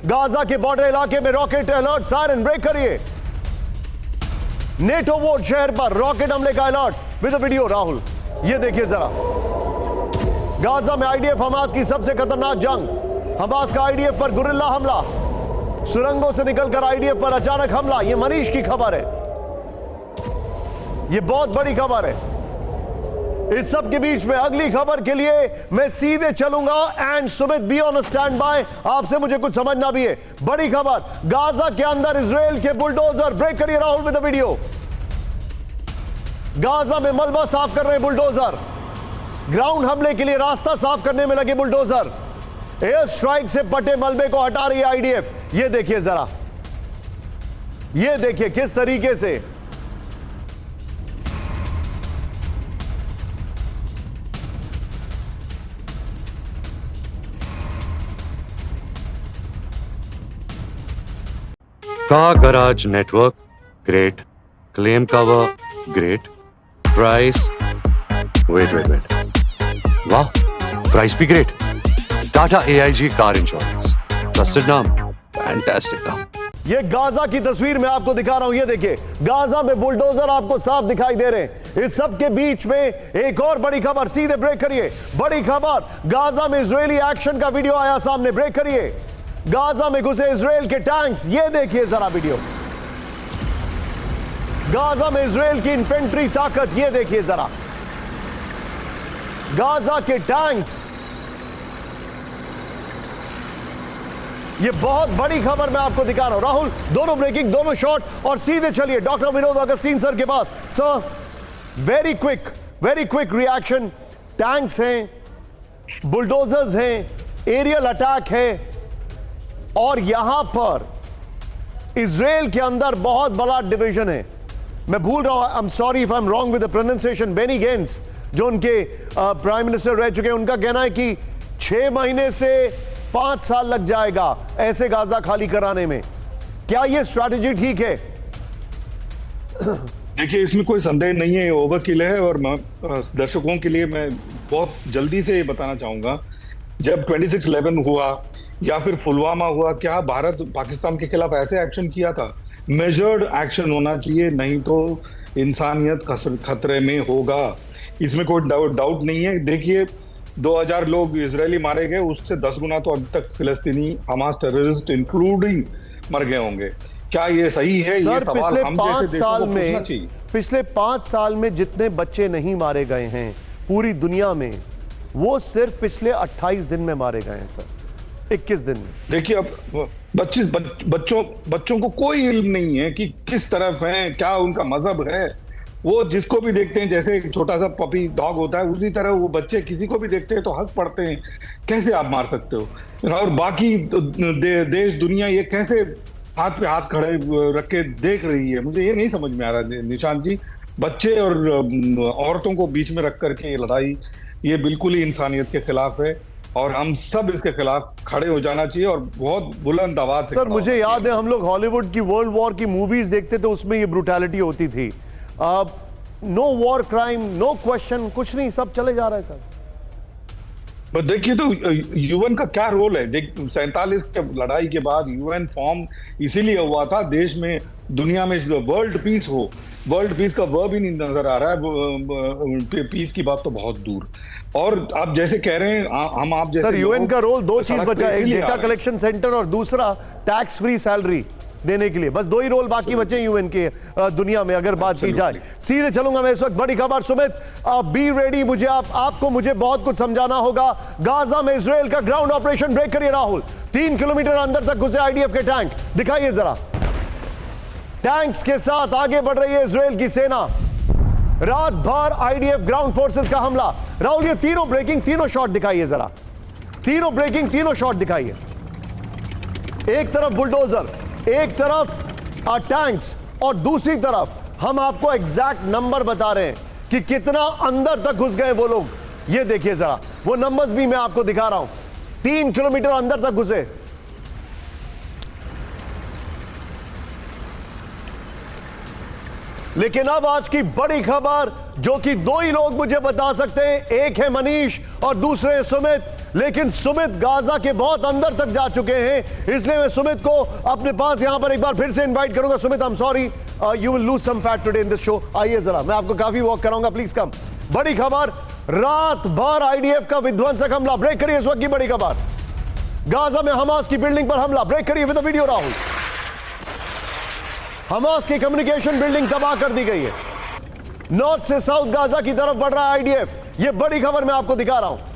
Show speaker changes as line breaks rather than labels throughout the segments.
Gaza के border इलाके में रॉकेट अलर्ट, सायरन ब्रेक करिए। नेटो वोट शहर पर रॉकेट हमले का अलर्ट विद वीडियो। राहुल ये देखिए जरा, गाजा में आईडीएफ हमास की सबसे खतरनाक जंग, हमास का आईडीएफ पर गुरिल्ला हमला, सुरंगों से निकलकर आईडीएफ पर अचानक हमला। यह मनीष की खबर है, यह बहुत बड़ी खबर है। इस सब के बीच में अगली खबर के लिए मैं सीधे चलूंगा and Sumit be on stand by, आपसे मुझे कुछ समझना भी है। बड़ी खबर, गाजा के अंदर इजराइल के बुलडोजर ब्रेक करिए Rahul with the video. Gaza में मलबा साफ कर रहे बुलडोजर, ग्राउंड हमले के लिए रास्ता साफ करने में लगे बुलडोजर, एयर स्ट्राइक से पटे मलबे को हटा रही है आईडीएफ। ये देखिए जरा, ये देखिए किस तरीके से
car garage network great, claim cover great, price wait वाह, प्राइस भी great. Tata AIG car insurance, trusted नाम, फैंटास्टिक नाम।
ये गाजा की तस्वीर मैं आपको दिखा रहा हूं, ये देखिए गाजा में बुलडोजर आपको साफ दिखाई दे रहे हैं। इस सब के बीच में एक और बड़ी खबर, सीधे ब्रेक करिए। बड़ी खबर, गाजा में इजरायली एक्शन का वीडियो आया सामने, ब्रेक करिए। गाजा में घुसे इजराइल के टैंक्स, ये देखिए जरा वीडियो। गाजा में इजराइल की इन्फेंट्री ताकत, ये देखिए जरा। गाजा के टैंक्स, ये बहुत बड़ी खबर मैं आपको दिखा रहा हूं। राहुल, दोनों ब्रेकिंग, दोनों शॉट, और सीधे चलिए डॉक्टर विनोद अगस्तीन सर के पास। Sir, very quick reaction. Tanks हैं, बुलडोजर्स हैं, एरियल अटैक है, और यहां पर इजराइल के अंदर बहुत बड़ा डिवीजन है। मैं भूल रहा हूं, I am sorry if I am wrong with the pronunciation. Benny Gantz जो उनके प्राइम मिनिस्टर रह चुके हैं, उनका कहना है कि 6 महीने से 5 साल लग जाएगा ऐसे गाजा खाली कराने में। क्या यह स्ट्रैटेजी ठीक है?
देखिए, इसमें कोई संदेह नहीं है, ओवरकिल है। और दर्शकों के लिए मैं बहुत जल्दी से ये बताना चाहूंगा, जब 26/11 हुआ या फिर पुलवामा हुआ, क्या भारत पाकिस्तान के खिलाफ ऐसे एक्शन किया था? मेजर्ड एक्शन होना चाहिए, नहीं तो इंसानियत खतरे में होगा, इसमें कोई डाउट नहीं है। देखिए, 2000 लोग इजरायली मारे गए, उससे 10 गुना तो अभी तक फिलिस्तीनी हमास टेररिस्ट इंक्लूडिंग मर गए होंगे। क्या ये सही है?
सर,
ये सवाल हम जैसे देशों को पूछना चाहिए।
पिछले 5 साल में जितने बच्चे नहीं मारे गए हैं पूरी दुनिया में, वो सिर्फ पिछले 28 दिन में मारे गए हैं सर, 21 दिन में।
देखिए, अब बच्चों को कोई इल्म नहीं है कि किस तरफ हैं, क्या उनका मजहब है। वो जिसको भी देखते हैं, जैसे एक छोटा सा पपी डॉग होता है, उसी तरह वो बच्चे किसी को भी देखते हैं तो हंस पड़ते हैं। कैसे आप मार सकते हो? और बाकी देश दुनिया ये कैसे हाथ पे हाथ खड़े रख के देख रही है? मुझे ये नहीं समझ में आ रहा निशांत जी। बच्चे और औरतों को बीच में रख करके ये लड़ाई, ये बिल्कुल ही इंसानियत के खिलाफ है, और हम सब इसके खिलाफ खड़े हो जाना चाहिए और बहुत बुलंद आवाज से।
सर, मुझे याद है हम लोग हॉलीवुड की वर्ल्ड वॉर की मूवीज देखते थे, उसमें ये ब्रूटैलिटी होती थी। No war crime, no question, कुछ नहीं, सब चले जा रहा है सर।
देखिए, तो यूएन का क्या रोल है? 47 के लड़ाई के बाद यूएन फॉर्म इसीलिए हुआ था, देश में, दुनिया में वर्ल्ड पीस हो। वर्ल्ड पीस का वर्ब ही नहीं नजर आ रहा है, पीस की बात तो बहुत दूर। और आप जैसे कह रहे हैं, हम आप जैसे,
सर, यूएन का रोल 2 चीज बचा, एक डेटा कलेक्शन सेंटर और दूसरा टैक्स फ्री सैलरी देने के लिए। बस 2 ही रोल बाकी बचे यूएन के दुनिया में, अगर बात की जाए। सीधे चलूंगा मैं इस वक्त। बड़ी खबर, सुमित बी रेडी, मुझे आपको मुझे बहुत कुछ समझाना होगा। गाजा में इजराइल का ग्राउंड ऑपरेशन, ब्रेक करिए राहुल। 3 किलोमीटर अंदर तक घुसे आईडीएफ के टैंक, दिखाइए जरा। टैंक्स के साथ आगे बढ़ रही है इजराइल की सेना। रात भर आईडीएफ ग्राउंड फोर्सेस का हमला। राहुल, ये तीनों ब्रेकिंग, तीनों शॉट दिखाइए जरा। तीनों ब्रेकिंग, तीनों शॉट दिखाइए। एक तरफ बुलडोजर, एक तरफ टैंक्स, और दूसरी तरफ हम आपको एग्जैक्ट नंबर बता रहे हैं कि कितना अंदर तक घुस गए वो लोग। ये देखिए जरा, वो नंबर्स भी मैं आपको दिखा रहा हूं। 3 किलोमीटर अंदर तक घुसे। लेकिन अब आज की बड़ी खबर, जो कि 2 ही लोग मुझे बता सकते हैं, एक है मनीष और दूसरे सुमित। लेकिन सुमित गाजा के बहुत अंदर तक जा चुके हैं, इसलिए मैं सुमित को अपने पास यहां पर एक बार फिर से इनवाइट करूंगा। Sumit, I am sorry, you will lose some fat today in this show. आइए जरा, मैं आपको काफी वॉक कराऊंगा, प्लीज कम। बड़ी खबर, रात भर आईडीएफ का विध्वंसक हमला। ब्रेक करिए इस वक्त की बड़ी खबर, गाजा में हमास की बिल्डिंग पर हमला। ब्रेक करिए with the video Rahul. Hamas की कम्युनिकेशन बिल्डिंग तबाह कर दी गई है। नॉर्थ से साउथ गाजा की तरफ बढ़ रहा है आईडीएफ। ये बड़ी खबर मैं आपको दिखा रहा हूं।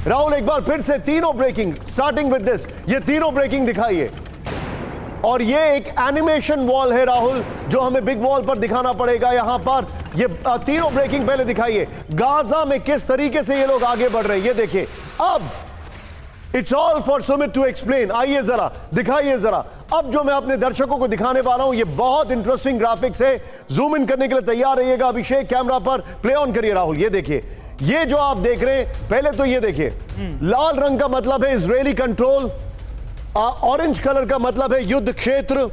राहुल एक बार फिर से तीनों ब्रेकिंग, स्टार्टिंग विद दिस, ये तीनों ब्रेकिंग दिखाइए। और ये एक एनिमेशन वॉल है राहुल, जो हमें बिग वॉल पर दिखाना पड़ेगा। यहां पर ये तीनों ब्रेकिंग पहले दिखाइए। गाजा में किस तरीके से ये लोग आगे बढ़ रहे हैं ये देखिए। अब it's all for Sumit to explain. आइए जरा, दिखाइए जरा। अब जो मैं अपने दर्शकों को दिखाने वाला हूं, ये बहुत इंटरेस्टिंग ग्राफिक्स है। जूम इन करने के लिए तैयार रहिएगा। अभिषेक कैमरा पर प्ले ऑन करिए राहुल। ये देखिए, ये जो आप देख रहे हैं, पहले तो ये देखिए, लाल रंग का मतलब है इजरायली कंट्रोल, ऑरेंज कलर का मतलब है युद्ध क्षेत्र,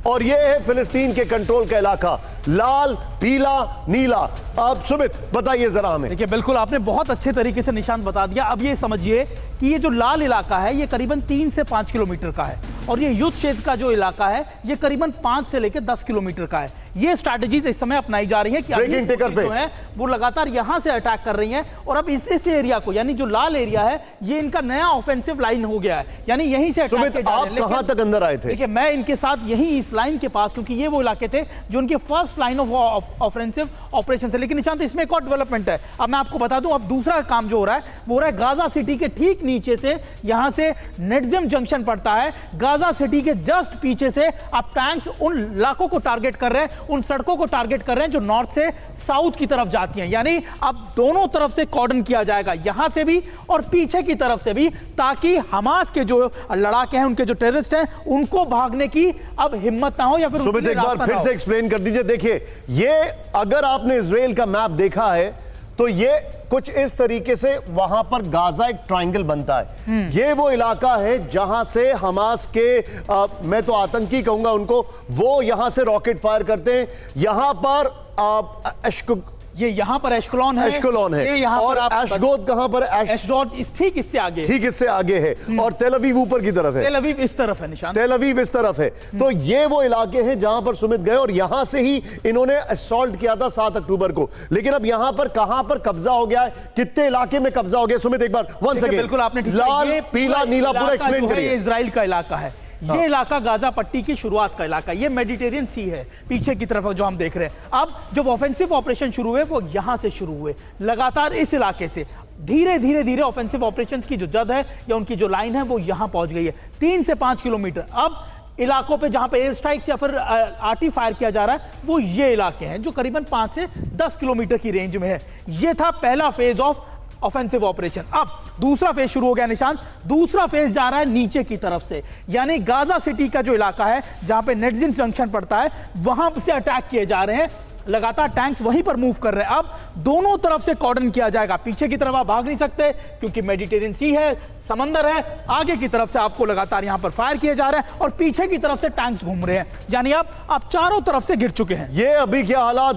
और ये है फिलिस्तीन के कंट्रोल का इलाका। लाल, पीला, नीला। आप सुमित बताइए जरा हमें।
देखिए, बिल्कुल आपने बहुत अच्छे तरीके से निशान बता दिया। अब ये समझिए कि ये जो लाल इलाका है ये करीबन 3 से 5 किलोमीटर का है, और ये युद्ध क्षेत्र का जो इलाका है ये करीबन 5 से लेकर 10 किलोमीटर का है। ये स्ट्रैटेजीज इस समय अपनाई जा रही है कि
ब्रेकिंग टिकर पे
जो है वो लगातार यहां से अटैक कर रही हैं, और अब इस एरिया को, यानी जो लाल एरिया है, ये इनका नया ऑफेंसिव लाइन हो गया है, यानी यहीं से
सुमित, आप कहां तक अंदर आए थे?
देखिए, मैं इनके साथ यहीं इस लाइन के पास, क्योंकि ये वो इलाके थे जो उनके first line of offensive operation थे। लेकिन निशांत, इसमें एक और डेवलपमेंट है। अब मैं आपको बता दूं, अब दूसरा काम जो हो रहा है वो हो रहा है गाजा सिटी के ठीक नीचे से, यहां से नेटजिम जंक्शन पड़ता है। गाजा सिटी के जस्ट पीछे से अब टैंक्स उन इलाकों को टारगेट कर रहे हैं, उन सड़कों को टारगेट कर रहे हैं जो नॉर्थ से साउथ की तरफ जाती हैं। यानी अब दोनों तरफ से कॉर्डन किया जाएगा, यहां से भी और पीछे की तरफ से भी, ताकि हमास के जो लड़ाके हैं, उनके जो टेररिस्ट हैं, उनको भागने की अब हिम्मत ना हो, या फिर
सुमित एक बार फिर से एक्सप्लेन कर दीजिए। देखिए, ये अगर आपने इजराइल का मैप देखा है तो ये कुछ इस तरीके से वहां पर गाजा एक ट्रायंगल बनता है। ये वो इलाका है जहां से हमास के मैं तो आतंकी कहूंगा उनको, वो यहां से रॉकेट फायर करते हैं। यहां पर
ये यहाँ पर एशकलोन है,
ये यहाँ और एशडोद कहां पर है?
एशडोद ठीक इससे आगे,
ठीक इससे आगे है, और तेल अवीव ऊपर की तरफ है।
तेल अवीव इस तरफ है निशान,
तेल अवीव इस तरफ है। तो ये वो इलाके हैं जहां पर सुमित गए, और यहां से ही इन्होंने असॉल्ट किया था 7 अक्टूबर को। लेकिन अब यहां पर कहां पर कब्जा हो गया है, कितने इलाके में कब्जा हो गया? सुमित एक बार वंस अगेन,
बिल्कुल आपने
लाल, पीला, नीला पूरा एक्सप्लेन करिए।
इजराइल का इलाका है ये इलाका, गाजा पट्टी की शुरुआत का इलाका, ये मेडिटेरियन सी है पीछे की तरफ जो हम देख रहे हैं। अब जब ऑफेंसिव ऑपरेशन शुरू हुए वो यहां से शुरू हुए, लगातार इस इलाके से धीरे धीरे धीरे ऑफेंसिव ऑपरेशंस की जो जद है या उनकी जो लाइन है वो यहां पहुंच गई है 3 से 5 किलोमीटर। अब इलाकों पे जहां पे एयर स्ट्राइक्स या फिर आर्टी फायर किया जा रहा है वो ये इलाके हैं जो करीबन 5 से 10 किलोमीटर की रेंज में है। ये था पहला फेज ऑफ ऑफेंसिव ऑपरेशन। अब दूसरा फेज शुरू हो गया निशांत। दूसरा फेज जा रहा है नीचे की तरफ से, यानी गाजा सिटी का जो इलाका है जहां पे नेटजिम जंक्शन पड़ता है, वहां से अटैक किए जा रहे हैं। लगातार टैंक्स वहीं पर मूव कर रहे हैं। अब दोनों तरफ से कॉर्डन किया जाएगा। पीछे की तरफ आप भाग नहीं सकते क्योंकि मेडिटेरियन सी है, समंदर है। आगे की तरफ से आपको लगातार यहां पर फायर किए जा रहे हैं और पीछे की तरफ से टैंक्स घूम रहे हैं, यानी आप चारों तरफ से घिर चुके हैं।
ये अभी क्या हालात